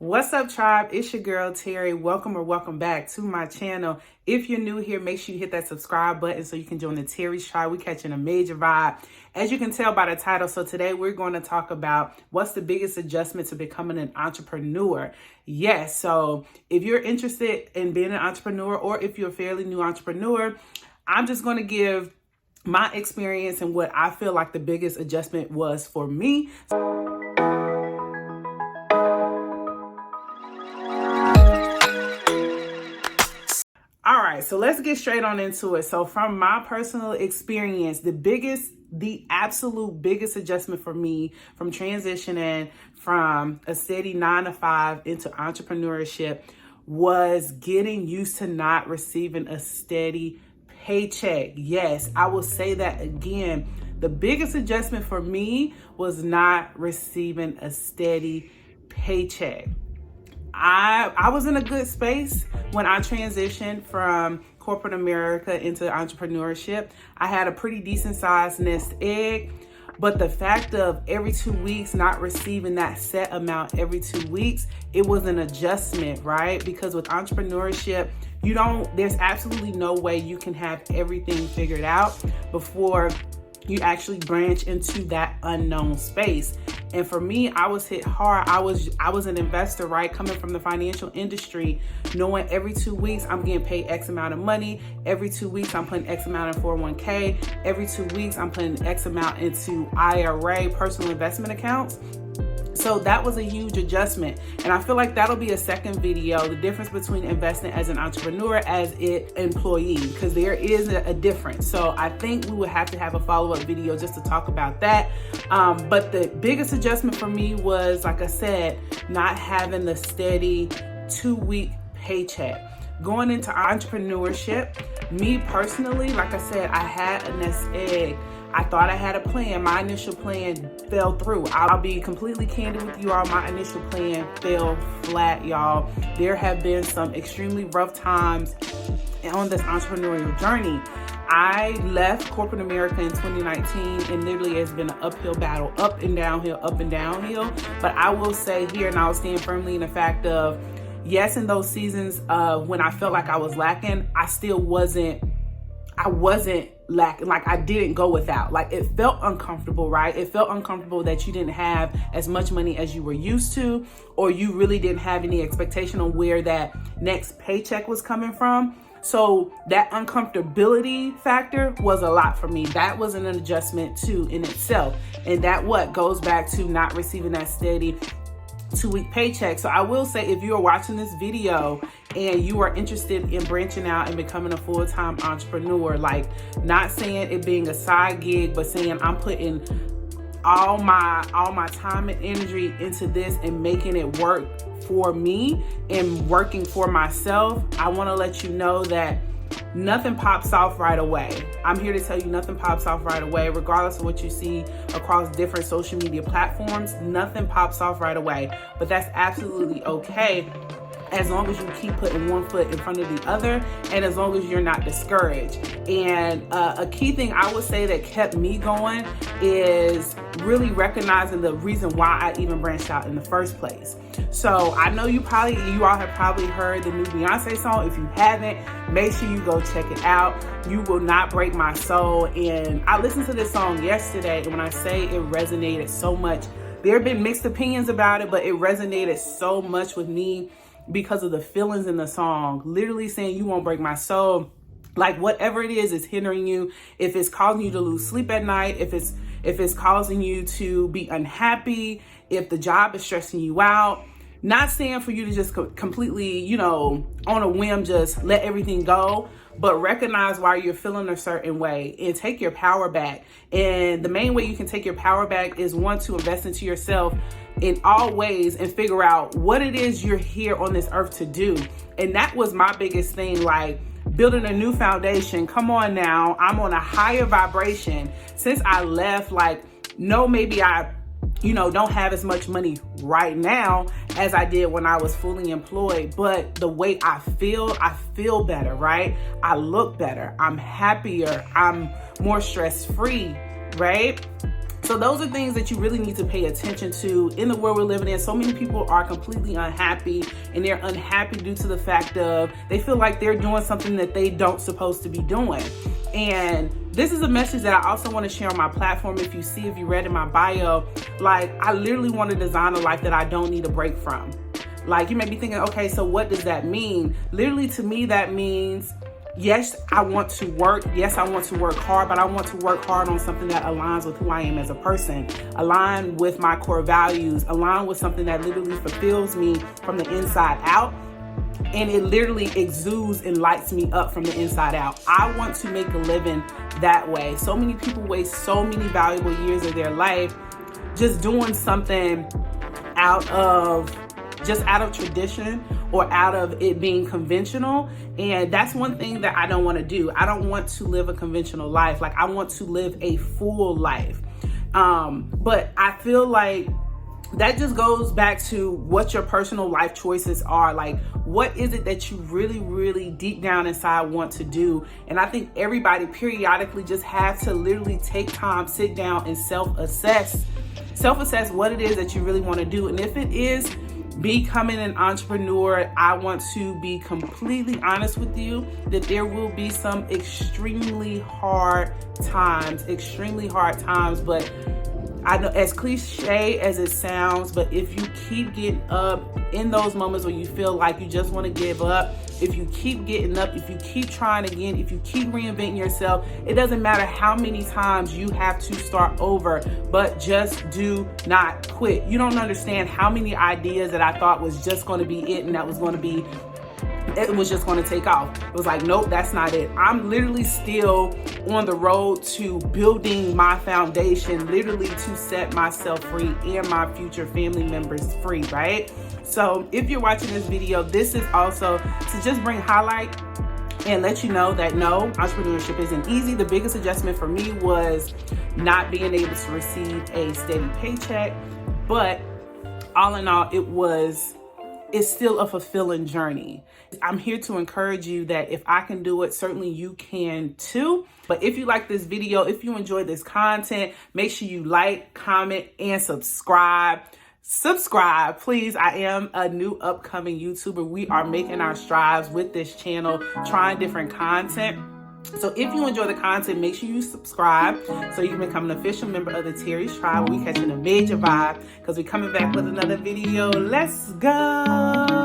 What's up, tribe? It's your girl, Terri. Welcome back to my channel. If you're new here, make sure you hit that subscribe button so you can join the Terri's tribe. We're catching a major vibe. As you can tell by the title, so today we're going to talk about what's the biggest adjustment to becoming an entrepreneur. Yes, so if you're interested in being an entrepreneur or if you're a fairly new entrepreneur, I'm just going to give my experience and what I feel like the biggest adjustment was for me. All right, so let's get straight on into it. So from my personal experience, the absolute biggest adjustment for me from transitioning from a steady 9-to-5 into entrepreneurship was getting used to not receiving a steady paycheck. Yes, I will say that again. The biggest adjustment for me was not receiving a steady paycheck. I was in a good space when I transitioned from corporate America into entrepreneurship. I had a pretty decent sized nest egg, but the fact of every 2 weeks not receiving that set amount every 2 weeks, it was an adjustment, right? Because with entrepreneurship, there's absolutely no way you can have everything figured out before you actually branch into that unknown space. And for me, I was hit hard. I was an investor, right? Coming from the financial industry, knowing every 2 weeks I'm getting paid X amount of money. Every 2 weeks I'm putting X amount in 401k. Every 2 weeks I'm putting X amount into IRA, personal investment accounts. So that was a huge adjustment. And I feel like that'll be a second video, the difference between investing as an entrepreneur as an employee, because there is a difference. So I think we would have to have a follow-up video just to talk about that. But the biggest adjustment for me was, like I said, not having the steady 2-week paycheck. Going into entrepreneurship, me personally, like I said, I had a nest egg. I thought I had a plan. My initial plan fell through. I'll be completely candid with you all. My initial plan fell flat, y'all. There have been some extremely rough times on this entrepreneurial journey. I left corporate America in 2019 and literally it's been an uphill battle, up and downhill. But I will say here, and I'll stand firmly in the fact of, yes, in those seasons when I felt like I was lacking, I wasn't lacking. Like, I didn't go without. Like, it felt uncomfortable, right? It felt uncomfortable that you didn't have as much money as you were used to, or you really didn't have any expectation on where that next paycheck was coming from. So that uncomfortability factor was a lot for me. That was an adjustment too in itself. And that goes back to not receiving that steady 2-week paycheck. So I will say, if you are watching this video and you are interested in branching out and becoming a full-time entrepreneur, like, not saying it being a side gig, but saying I'm putting all my time and energy into this and making it work for me and working for myself, I want to let you know that nothing pops off right away. I'm here to tell you nothing pops off right away, regardless of what you see across different social media platforms. Nothing pops off right away, but that's absolutely okay, as long as you keep putting one foot in front of the other and as long as you're not discouraged. And a key thing I would say that kept me going is really recognizing the reason why I even branched out in the first place. So I know you all have probably heard the new Beyonce song. If you haven't, make sure you go check it out. You Will Not Break My Soul. And I listened to this song yesterday, and when I say it resonated so much, there have been mixed opinions about it, but it resonated so much with me because of the feelings in the song. Literally saying, you won't break my soul. Like, whatever it is hindering you, if it's causing you to lose sleep at night, if it's causing you to be unhappy, if the job is stressing you out, not saying for you to just completely, on a whim, just let everything go, but recognize why you're feeling a certain way and take your power back. And the main way you can take your power back is, one, to invest into yourself in all ways and figure out what it is you're here on this earth to do. And that was my biggest thing, like building a new foundation. Come on now, I'm on a higher vibration. Since I left, maybe I don't have as much money right now as I did when I was fully employed, but the way I feel better, right? I look better, I'm happier, I'm more stress-free, right? So those are things that you really need to pay attention to in the world we're living in. So many people are completely unhappy, and they're unhappy due to the fact of they feel like they're doing something that they don't supposed to be doing. And this is a message that I also want to share on my platform. If you read in my bio, like I literally want to design a life that I don't need a break from. Like you may be thinking, okay, so what does that mean? Literally to me, that means yes, I want to work. Yes, I want to work hard, but I want to work hard on something that aligns with who I am as a person, align with my core values, align with something that literally fulfills me from the inside out. And it literally exudes and lights me up from the inside out. I want to make a living that way. So many people waste so many valuable years of their life just doing something out of tradition or out of it being conventional. And that's one thing that I don't want to do. I don't want to live a conventional life. Like I want to live a full life. But I feel like that just goes back to what your personal life choices are. Like, what is it that you really, really deep down inside want to do? And I think everybody periodically just have to literally take time, sit down and self-assess what it is that you really want to do. And if it is becoming an entrepreneur, I want to be completely honest with you that there will be some extremely hard times, but I know, as cliche as it sounds, but if you keep getting up in those moments where you feel like you just want to give up, if you keep getting up, if you keep trying again, if you keep reinventing yourself, it doesn't matter how many times you have to start over, but just do not quit. You don't understand how many ideas that I thought was just going to be it and that was going to be it was just going to take off. It was like, nope, that's not it. I'm literally still on the road to building my foundation, literally to set myself free and my future family members free, right? So if you're watching this video, this is also to just bring highlight and let you know that no, entrepreneurship isn't easy. The biggest adjustment for me was not being able to receive a steady paycheck, but all in all, it's still a fulfilling journey. I'm here to encourage you that if I can do it, certainly you can too. But if you like this video, if you enjoy this content, make sure you like, comment, and subscribe. Subscribe, please. I am a new upcoming YouTuber. We are making our strides with this channel, trying different content. So if you enjoy the content, make sure you subscribe so you can become an official member of the Terri's Tribe. We catching a major vibe because we're coming back with another video. Let's go.